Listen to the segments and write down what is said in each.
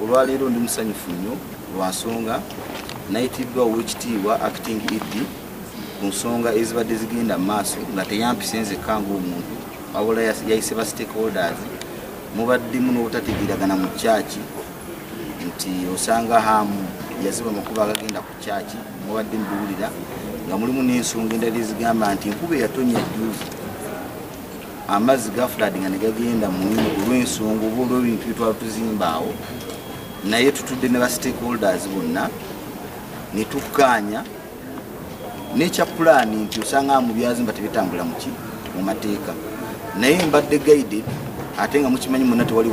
olwaleero ndi musanyufu nnyo lwa nsonga nayitiddwa Oweekitiibwa Acting ED ku nsonga ezibadde zigenda mu maaso nga teyampise nzekka ng'omuntu wabula yayise ba stakeholders mubaddemu n'obutategeeragana mu kyaki nti osanga hamu yaziba amakubo agagenda ku kyaki mubadde mubiwulira nga mulimu n'ensonga endala ezigamba nti enkuba eyatonnya jjuuzi amazzi ga flooding ne gagenda mu olw'ensonga oba olw'ebintu bye twali tuzimba awo naye tutudde ne ba stakeholders bonna ne tukkaanya n'ekya pulaani nti osanga mu byazimba tebitambula mu mateeka naye mbadde guided ate nga mukimanyi muna tewali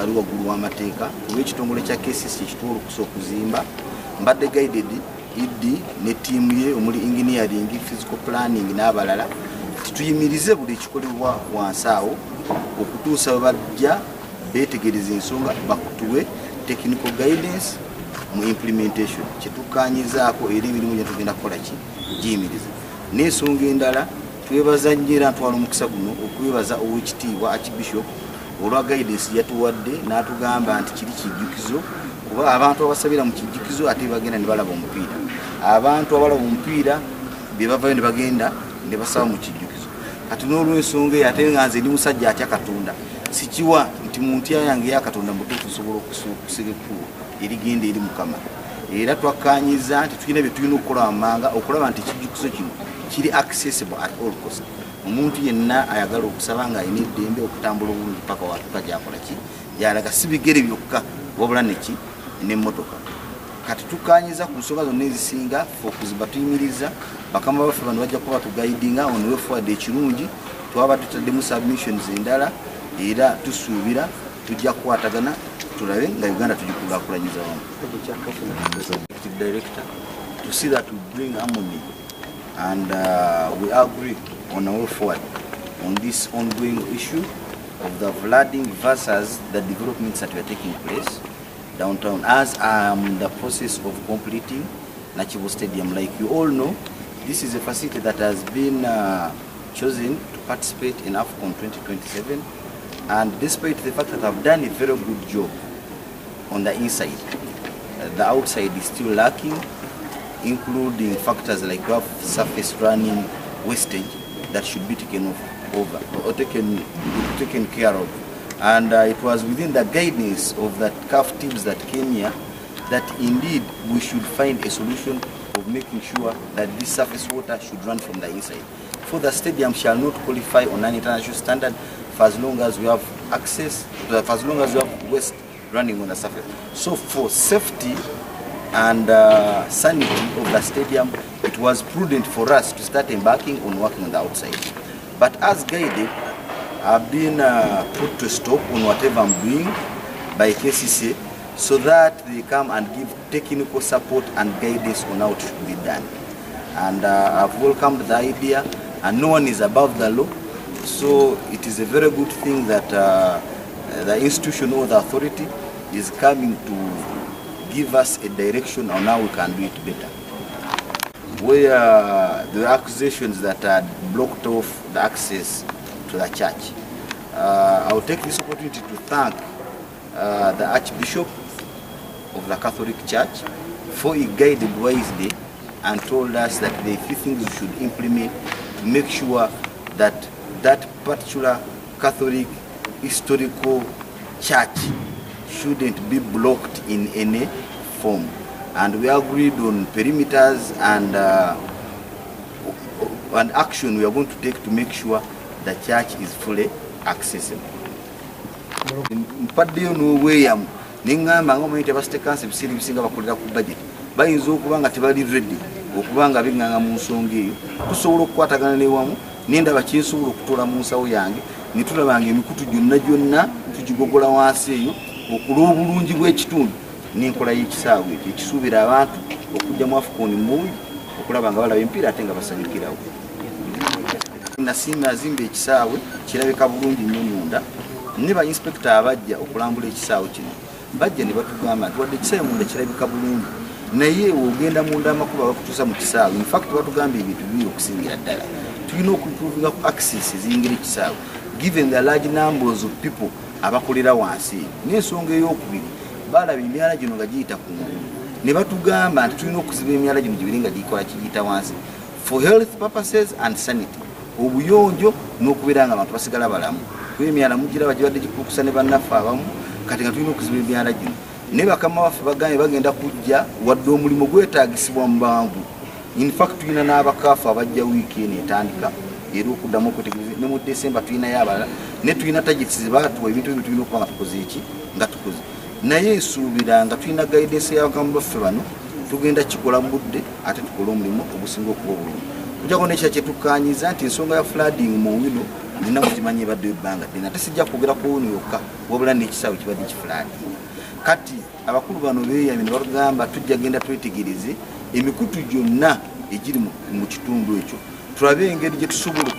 ali waggulu w'amateeka olw'ekitongole kya KCC ekituwa olukusa okuzimba mbadde guided ED ne ttiimu ye omuli engineering physical planning n'abalala tuyimirize buli ekikolebwa wansi awo okutuusa we bajja beetegereza ensonga bakutuwe technical guidance mu implementation kyetukkaanyizaako era emirimu gye tugenda kukola ki giyimiriza n'ensonga endala twebaza nnyo era ntwala omukisa guno okwebaza Oweekitiibwa Archbishop olwa guidance yatuwadde n'atugamba nti kiri kijjukizo kuba abantu abasabira mu kijjukizo ate bagenda ne balaba omupiira abantu abalaba omupiira be bavayo ne bagenda ne basaba mu kijjukizo kati n'olw'ensonga eyo ate nga nze ndi musajja atya Katonda sikiwa nti mu ntya yange ya Katonda mutuufu nsobola okusiga ekkubo erigenda eri Mukama era twakkaanyiza nti tulina bye tulina okukola wammanga okulaba nti ekijjukizo kino kiri accessible at all cost omuntu yenna ayagala okusaba nga alina eddembe okutambula obulungi paka watuka gyakola ki gyalaga si bigere byokka wabula neki n'emmotoka kati tukkaanyiza ku nsonga zonna ezisinga okuziba tuyimiriza bakama baffe bano bajja kuba batugaidinga on way forward ekirungi twaba tutaddemu submissions endala era tusuubira tujja kukwatagana tulabe nga Uganda tugikulaakulanyiza wamu director to see that we bring harmony and we agree on our way forward on this ongoing issue of the flooding versus the developments that were taking place downtown, as in the process of completing Nachivo Stadium. Like you all know, this is a facility that has been chosen to participate in AFCON 2027, and despite the fact that I've done a very good job on the inside, the outside is still lacking, including factors like rough surface running wastage that should be taken over or taken care of. And it was within the guidance of that CAF teams that came here that indeed we should find a solution of making sure that this surface water should run from the inside. For the stadium shall not qualify on an international standard for as long as we have access, for as long as we have waste running on the surface. So for safety and sanity of the stadium, it was prudent for us to start embarking on working on the outside. But as guided, I've been put to stop on whatever I'm doing by KCC so that they come and give technical support and guidance on how it should be done. And I've welcomed the idea, and no one is above the law, so it is a very good thing that the institution or the authority is coming to give us a direction on how we can do it better. Where the accusations that had blocked off the access to the church. I will take this opportunity to thank the Archbishop of the Catholic Church for he guided wisely and told us that there are few things we should implement to make sure that that particular Catholic historical church shouldn't be blocked in any form. And we agreed on perimeters and action we are going to take to make sure the church is fully accessible. Mpaddeyo n'obweyamu neŋŋamba ng'omanyi basitekansi ebiseera ebisinga bakolera ku budget bayinza okuba nga tebali ready okuba nga beŋŋanga mu nsonga eyo tusobola okukwatagana n'ewamu n'endaba kyensobola okutoola mu nsawo yange ne tulabanga emikutu gyonna tugigogola wansi eyo okulwa obulungi bw'ekitundu n'enkola y'ekisaawe ekyo ekisuubira abantu okujja mu AFCON mulungi okulaba nga balaba empiira ate nga basanyukirawo. Nasiima azimba ekisaawe kirabika bulungi nnyo munda ne ba inspector abajja okulambula ekisaawe kino bajja ne batugamba nti wadde ekisaawe munda kirabika bulungi naye ogenda munda amakuba bakutuusa mu kisaawe. In fact batugamba ebintu bibiri okusingira ddala. Tulina okuimprovinga ku access eziyingira ekisaawe given the large numbers of people abakolera wansi. N'ensonga ey'okubiri balaba emyala gino nga giyita kungulu ne batugamba nti tulina okuziba emyala gino gibiri nga gikola kigiyita wansi for health purposes and sanity, obuyonjo n'okubeera nga abantu basigala balamu kuba emyala mugiraba gibadde gikukusa ne bannaffe abamu kati nga tulina okuziba emyala gino ne bakama baffe bagambye bagenda kujja wadde omulimu gwetaagisibwa mu bangu. In fact tulina n'abakaafu abajja wiiki eno etandika era okuddamu okwetegereza ne mu December tulinayo abalala ne tulina tageti zibaatuwa ebintu ebyo tulina okuba nga tukoze eki nga tukoze naye esuubira nga tulina guidance y'abakamu baffe bano tugenda kikola mu budde ate tukole omulimu ogusinga okuba obulungi. Kujjako nekya kyetukkaanyiza nti ensonga ya flooding mu wino nina mukimanyi ebadde ebbanga ddene ate sijja kwogera ku wino yokka wabula n'ekisaawe kibadde kifulaading. Kati abakulu bano beeyamye ne bagamba tujja genda twetegereze emikutu gyonna egiri mu kitundu ekyo tulabe engeri gye tusobola